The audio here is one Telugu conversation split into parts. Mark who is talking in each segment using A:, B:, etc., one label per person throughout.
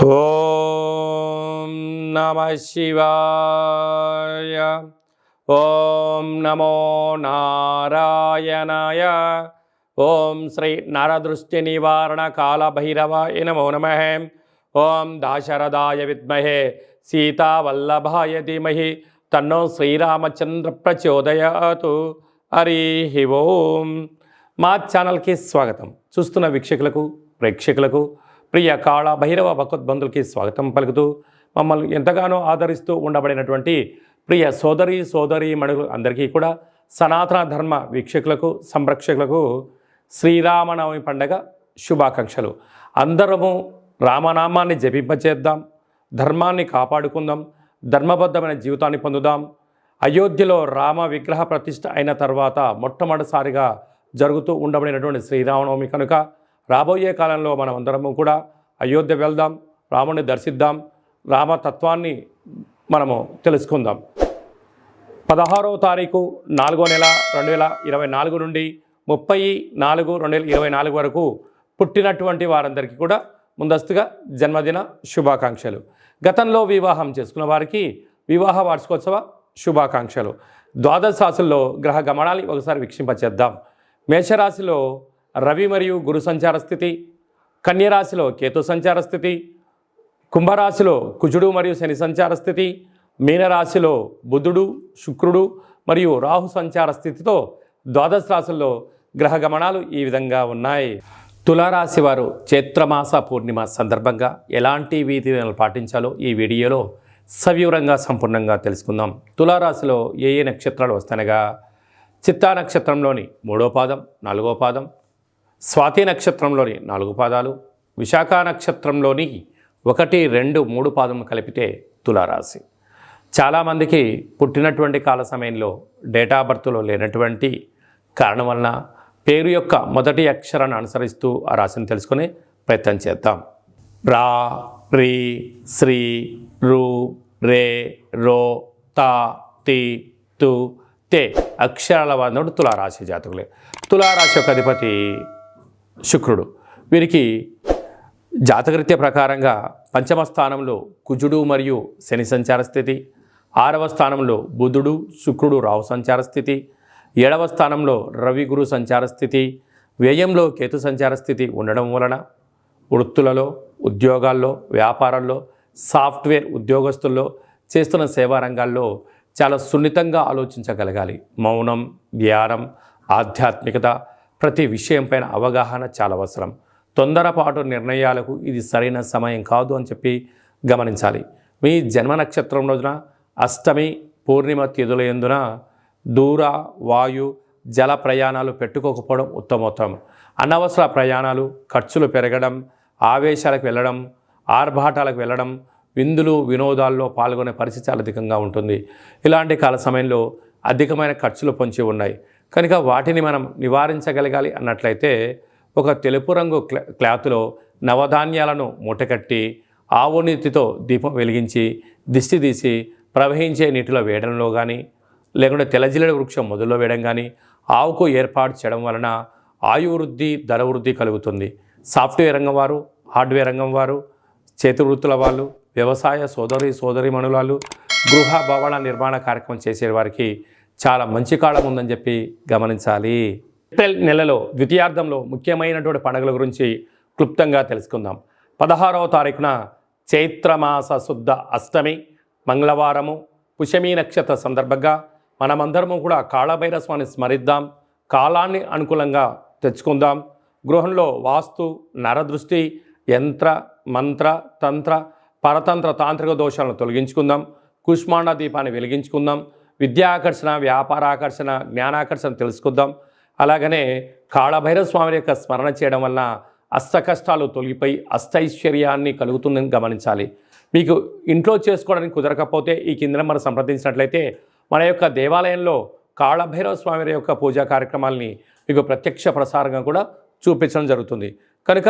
A: ఓం నమ శివాయ. ఓం నమో నారాయణాయ. ఓం శ్రీ నరదృష్టి నివారణ కాళభైరవాయ నమో నమః. ఓం దాశరథాయ విద్మహే సీతావల్లభాయ ధీమహి తన్నో శ్రీరామచంద్ర ప్రచోదయాతు. హరి ఓం. మా ఛానల్కి స్వాగతం. చూస్తున్న వీక్షకులకు ప్రేక్షకులకు ప్రియ కాళభైరవ భగవద్బంధులకి స్వాగతం పలుకుతూ మమ్మల్ని ఎంతగానో ఆదరిస్తూ ఉండబడినటువంటి ప్రియ సోదరీ మణులు అందరికీ కూడా సనాతన ధర్మ వీక్షకులకు సంరక్షకులకు శ్రీరామనవమి పండగ శుభాకాంక్షలు. అందరము రామనామాన్ని జపింపచేద్దాం, ధర్మాన్ని కాపాడుకుందాం, ధర్మబద్ధమైన జీవితాన్ని పొందుదాం. అయోధ్యలో రామ విగ్రహ ప్రతిష్ఠ అయిన తర్వాత మొట్టమొదటిసారిగా జరుగుతూ ఉండబడినటువంటి శ్రీరామనవమి కనుక రాబోయే కాలంలో మనం అందరము కూడా అయోధ్య వెళ్దాం, రాముని దర్శిద్దాం, రామతత్వాన్ని మనము తెలుసుకుందాం. 16వ తారీఖు 4వ నెల 2024 నుండి 30/4/2024 వరకు పుట్టినటువంటి వారందరికీ కూడా ముందస్తుగా జన్మదిన శుభాకాంక్షలు. గతంలో వివాహం చేసుకున్న వారికి వివాహ వార్షికోత్సవ శుభాకాంక్షలు. ద్వాదశ రాశుల్లో గ్రహ గమనాన్ని ఒకసారి వీక్షింపచేద్దాం. మేషరాశిలో రవి మరియు గురు సంచార స్థితి, కన్యరాశిలో కేతు సంచార స్థితి, కుంభరాశిలో కుజుడు మరియు శని సంచార స్థితి, మీనరాశిలో బుధుడు శుక్రుడు మరియు రాహు సంచార స్థితితో ద్వాదశ రాశుల్లో గ్రహ గమనాలు ఈ విధంగా ఉన్నాయి. తులారాశి వారు చైత్రమాస పూర్ణిమ సందర్భంగా ఎలాంటి విధులను పాటించాలో ఈ వీడియోలో సవివరంగా సంపూర్ణంగా తెలుసుకుందాం. తులారాశిలో ఏ నక్షత్రాలు వస్తానగా చిత్తా నక్షత్రంలోని 3వ పాదం 4వ పాదం, స్వాతి నక్షత్రంలోని 4 పాదాలు, విశాఖ నక్షత్రంలోని 1, 2, 3 పాదం కలిపితే తులారాశి. చాలామందికి పుట్టినటువంటి కాల సమయంలో డేట్ ఆఫ్ బర్త్లో లేనటువంటి కారణం వలన పేరు యొక్క మొదటి అక్షరాన్ని అనుసరిస్తూ ఆ రాశిని తెలుసుకునే ప్రయత్నం చేద్దాం. రా, రి, శ్రీ, రు, రే, రో, తా, తి, తు, తే అక్షరాల వాడినప్పుడు తులారాశి జాతకులే. తులారాశి యొక్క అధిపతి శుక్రుడు. వీరికి జాతకరీత్యా ప్రకారంగా 5వ స్థానంలో కుజుడు మరియు శని సంచార స్థితి, 6వ స్థానంలో బుధుడు శుక్రుడు రాహు సంచార స్థితి, 7వ స్థానంలో రవి గురు సంచార స్థితి, వ్యయంలో కేతు సంచార స్థితి ఉండడం వలన వృత్తులలో, ఉద్యోగాల్లో, వ్యాపారాల్లో, సాఫ్ట్వేర్ ఉద్యోగస్తుల్లో, చేస్తున్న సేవా రంగాల్లో చాలా సున్నితంగా ఆలోచించగలగాలి. మౌనం, ధ్యానం, ఆధ్యాత్మికత, ప్రతి విషయంపైన అవగాహన చాలా అవసరం. తొందరపాటు నిర్ణయాలకు ఇది సరైన సమయం కాదు అని చెప్పి గమనించాలి. మీ జన్మ నక్షత్రం రోజున అష్టమి పూర్ణిమ తిథుల యందున దూర, వాయు, జల ప్రయాణాలు పెట్టుకోకపోవడం ఉత్తమోత్తరం. అనవసర ప్రయాణాలు, ఖర్చులు పెరగడం, ఆవేశాలకు వెళ్ళడం, ఆర్భాటాలకు వెళ్ళడం, విందులు వినోదాల్లో పాల్గొనే పరిస్థితి చాలా అధికంగా ఉంటుంది. ఇలాంటి కాల సమయంలో అధికమైన ఖర్చులు పొంచి ఉన్నాయి కనుక వాటిని మనం నివారించగలగాలి అన్నట్లయితే ఒక తెలుపు రంగు క్లాత్లో నవధాన్యాలను మూటకట్టి ఆవు నీతితో దీపం వెలిగించి దిష్టి తీసి ప్రవహించే నీటిలో వేయడంలో కానీ, లేకుంటే తెల్లజిల్లెడ వృక్షం మొదల్లో వేయడం కానీ ఆవుకు ఏర్పాటు చేయడం వలన ఆయువృద్ధి, ధర వృద్ధి కలుగుతుంది. సాఫ్ట్వేర్ రంగం వారు, హార్డ్వేర్ రంగం వారు, చేతి వృత్తుల వాళ్ళు, వ్యవసాయ సోదరీమణులు, గృహ భవన నిర్మాణ కార్యక్రమం చేసే వారికి చాలా మంచి కాలం ఉందని చెప్పి గమనించాలి. ఏప్రిల్ నెలలో ద్వితీయార్థంలో ముఖ్యమైనటువంటి పండుగల గురించి క్లుప్తంగా తెలుసుకుందాం. 16వ తారీఖున చైత్రమాస శుద్ధ అష్టమి మంగళవారము, పుష్యమీ నక్షత్ర సందర్భంగా మనమందరము కూడా కాళభైరవ స్వామిని స్మరిద్దాం, కాలాన్ని అనుకూలంగా తెచ్చుకుందాం. గృహంలో వాస్తు, నరదృష్టి, యంత్ర, మంత్ర, తంత్ర, పరతంత్ర, తాంత్రిక దోషాలను తొలగించుకుందాం. కుష్మాండ దీపాన్ని వెలిగించుకుందాం. విద్యాకర్షణ, వ్యాపారాకర్షణ, జ్ఞానాకర్షణ తెలుసుకుందాం. అలాగనే కాళభైరవ స్వామి యొక్క స్మరణ చేయడం వలన అష్ట కష్టాలు తొలగిపోయి అష్టైశ్వర్యాన్ని కలుగుతుందని గమనించాలి. మీకు ఇంట్లో చేసుకోవడానికి కుదరకపోతే ఈ కింద మనం సంప్రదించినట్లయితే మన యొక్క దేవాలయంలో కాళభైరవ స్వామి యొక్క పూజా కార్యక్రమాలని మీకు ప్రత్యక్ష ప్రసారంగా కూడా చూపించడం జరుగుతుంది. కనుక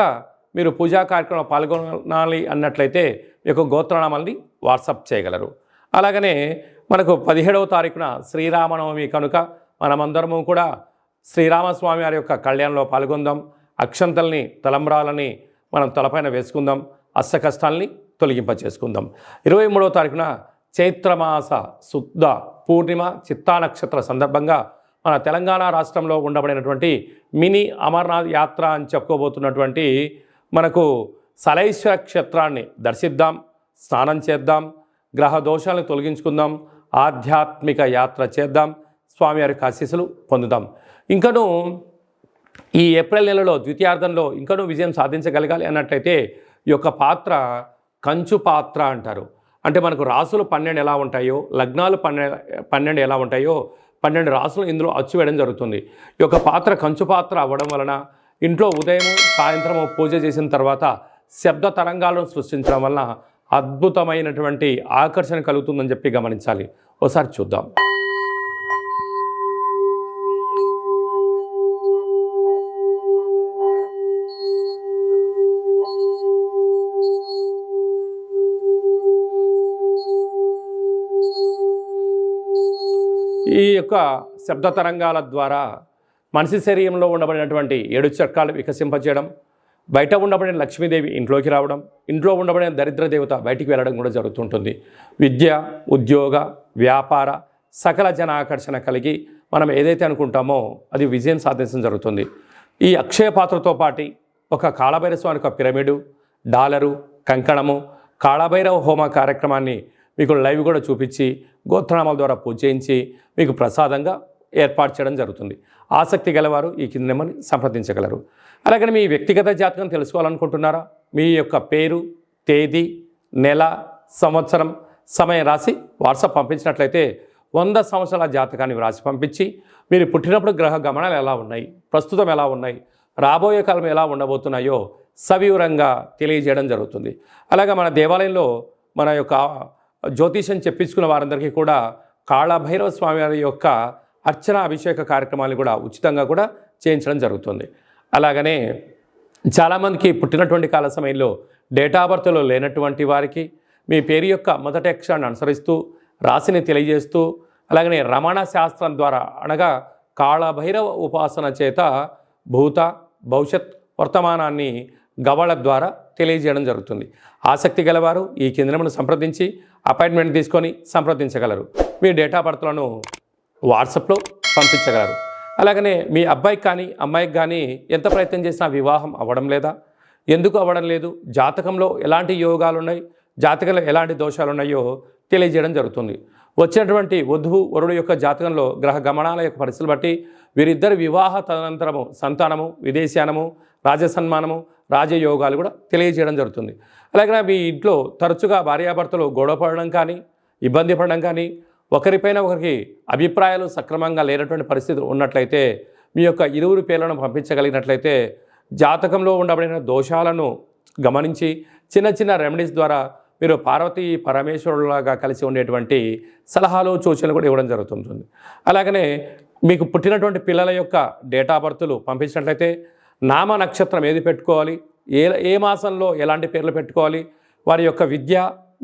A: మీరు పూజా కార్యక్రమంలో పాల్గొనాలి అన్నట్లయితే మీ యొక్క గోత్రనామాల్ని వాట్సాప్ చేయగలరు. అలాగనే మనకు 17వ తారీఖున శ్రీరామనవమి కనుక మనమందరము కూడా శ్రీరామస్వామి వారి యొక్క కళ్యాణంలో పాల్గొందాం. అక్షంతల్ని, తలంబ్రాలని మనం తలపైన వేసుకుందాం. అష్ట కష్టాలని తొలగింపచేసుకుందాం. 23వ తారీఖున చైత్రమాస శుద్ధ పూర్ణిమ చిత్తా నక్షత్ర సందర్భంగా మన తెలంగాణ రాష్ట్రంలో ఉండబడినటువంటి మినీ అమర్నాథ్ యాత్ర అని చెప్పుకోబోతున్నటువంటి మనకు సలైశ్వర క్షేత్రాన్ని దర్శిద్దాం, స్నానం చేద్దాం, గ్రహ దోషాలను తొలగించుకుందాం, ఆధ్యాత్మిక యాత్ర చేద్దాం, స్వామివారి ఆశీస్సులు పొందుదాం. ఇంకనూ ఈ ఏప్రిల్ నెలలో ద్వితీయార్థంలో ఇంకనూ విజయం సాధించగలగాలి అన్నట్లయితే ఈ యొక్క పాత్ర కంచు పాత్ర అంటారు. అంటే మనకు రాసులు 12 ఎలా ఉంటాయో, లగ్నాలు 12 ఎలా ఉంటాయో 12 రాసులు ఇందులో అచ్చు వేయడం జరుగుతుంది. ఈ యొక్క పాత్ర కంచు పాత్ర అవ్వడం వలన ఇంట్లో ఉదయం సాయంత్రం పూజ చేసిన తర్వాత శబ్ద తరంగాలను సృష్టించడం వలన అద్భుతమైనటువంటి ఆకర్షణ కలుగుతుందని చెప్పి గమనించాలి. ఒకసారి చూద్దాం. ఈ యొక్క శబ్ద తరంగాల ద్వారా మనిషి శరీరంలో ఉండబడినటువంటి 7 చక్రాలు వికసింపచేయడం, బయట ఉండబడిన లక్ష్మీదేవి ఇంట్లోకి రావడం, ఇంట్లో ఉండబడిన దరిద్ర దేవత బయటికి వెళ్ళడం కూడా జరుగుతుంటుంది. విద్య, ఉద్యోగ, వ్యాపార సకల జన ఆకర్షణ కలిగి మనం ఏదైతే అనుకుంటామో అది విజయం సాధించడం జరుగుతుంది. ఈ అక్షయ పాత్రతో పాటు ఒక కాళభైరవ స్వామి యొక్క పిరమిడు, డాలరు, కంకణము, కాళభైరవ హోమ కార్యక్రమాన్ని మీకు లైవ్ కూడా చూపించి గోత్రనామాల ద్వారా పూజ చేయించి మీకు ప్రసాదంగా ఏర్పాటు చేయడం జరుగుతుంది. ఆసక్తి గలవారు ఈ కింద నెంబర్ని సంప్రదించగలరు. అలాగే మీ వ్యక్తిగత జాతకం తెలుసుకోవాలనుకుంటున్నారా? మీ యొక్క పేరు, తేదీ, నెల, సంవత్సరం, సమయం రాసి వాట్సాప్ పంపించినట్లయితే 100 సంవత్సరాల జాతకాన్ని వ్రాసి పంపించి మీరు పుట్టినప్పుడు గ్రహ గమనాలు ఎలా ఉన్నాయి, ప్రస్తుతం ఎలా ఉన్నాయి, రాబోయే కాలం ఎలా ఉండబోతున్నాయో సవివరంగా తెలియజేయడం జరుగుతుంది. అలాగే మన దేవాలయంలో మన యొక్క జ్యోతిషం చెప్పించుకున్న వారందరికీ కూడా కాళభైరవ స్వామి వారి యొక్క అర్చన అభిషేక కార్యక్రమాలు కూడా ఉచితంగా కూడా చేయించడం జరుగుతుంది. అలాగనే చాలామందికి పుట్టినటువంటి కాల సమయంలో డేటా ఆఫ్ బర్త్లో లేనటువంటి వారికి మీ పేరు యొక్క మొదటి అక్షరాన్ని అనుసరిస్తూ రాశిని తెలియజేస్తూ అలాగనే రమణ శాస్త్రం ద్వారా అనగా కాళభైరవ ఉపాసన చేత భూత భవిష్యత్ వర్తమానాన్ని గవళ ద్వారా తెలియజేయడం జరుగుతుంది. ఆసక్తి గలవారు ఈ కేంద్రమును సంప్రదించి అపాయింట్మెంట్ తీసుకొని సంప్రదించగలరు. మీ డేటా ఆఫ్ బర్త్లను వాట్సాప్లో పంపించగలరు. అలాగనే మీ అబ్బాయికి కానీ అమ్మాయికి కానీ ఎంత ప్రయత్నం చేసినా వివాహం అవ్వడం లేదా, ఎందుకు అవ్వడం లేదు, జాతకంలో ఎలాంటి యోగాలు ఉన్నాయి, జాతకంలో ఎలాంటి దోషాలు ఉన్నాయో తెలియజేయడం జరుగుతుంది. వచ్చినటువంటి వధువు వరుడు యొక్క జాతకంలో గ్రహ గమనాల యొక్క పరిస్థితులు బట్టి వీరిద్దరి వివాహ తదనంతరము సంతానము, విదేశానము, రాజసన్మానము, రాజయోగాలు కూడా తెలియజేయడం జరుగుతుంది. అలాగే మీ ఇంట్లో తరచుగా భార్యాభర్తలు గొడవ పడడం కానీ, ఇబ్బంది పడడం కానీ, ఒకరిపైన ఒకరికి అభిప్రాయాలు సక్రమంగా లేనటువంటి పరిస్థితులు ఉన్నట్లయితే మీ యొక్క ఇరువురు పేర్లను పంపించగలిగినట్లయితే జాతకంలో ఉండబడిన దోషాలను గమనించి చిన్న చిన్న రెమెడీస్ ద్వారా మీరు పార్వతీ పరమేశ్వరులాగా కలిసి ఉండేటువంటి సలహాలు సూచనలు కూడా ఇవ్వడం జరుగుతుంటుంది. అలాగనే మీకు పుట్టినటువంటి పిల్లల యొక్క డేటా ఆఫ్ బర్త్లు పంపించినట్లయితే నామ నక్షత్రం ఏది పెట్టుకోవాలి, ఏ మాసంలో ఎలాంటి పేర్లు పెట్టుకోవాలి, వారి యొక్క విద్య,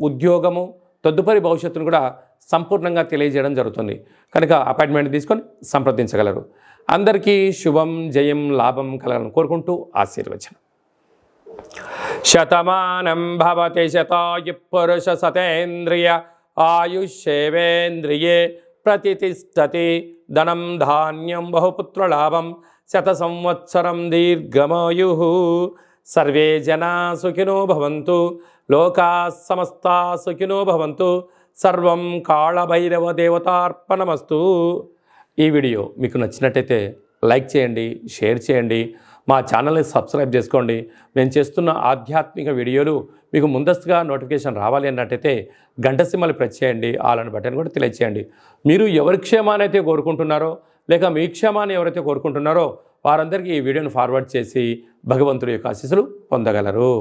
A: ఉద్యోగము, తదుపరి భవిష్యత్తును కూడా సంపూర్ణంగా తెలియజేయడం జరుగుతుంది. కనుక అపాయింట్మెంట్ తీసుకొని సంప్రదించగలరు. అందరికీ శుభం, జయం, లాభం కలగాలని కోరుకుంటూ ఆశీర్వచనం. శతమానం భవతి శతాయు పురుష సతేంద్రియ ఆయుష్యేవేంద్రియే ప్రతిష్టతి ధనం ధాన్యం బహుపుత్రలాభం శత సంవత్సరం దీర్ఘమాయు. సర్వే జనా సుఖినో భవంతు, లోకా సమస్తా సుఖినో భవంతు. సర్వం కాళభైరవ దేవతార్పణమస్తు. ఈ వీడియో మీకు నచ్చినట్టయితే లైక్ చేయండి, షేర్ చేయండి, మా ఛానల్ని సబ్స్క్రైబ్ చేసుకోండి. నేను చేస్తున్న ఆధ్యాత్మిక వీడియోలు మీకు ముందస్తుగా నోటిఫికేషన్ రావాలి అన్నట్టయితే గంట సింబల్ ప్రెస్ చేయండి, ఆల్ అనే బటన్ కూడా తెలియచేయండి. మీరు ఎవరి క్షేమాన్ని అయితే కోరుకుంటున్నారో లేక మీ క్షేమాన్ని ఎవరైతే కోరుకుంటున్నారో వారందరికీ ఈ వీడియోను ఫార్వర్డ్ చేసి భగవంతుడి యొక్క ఆశీస్సులు పొందగలరు.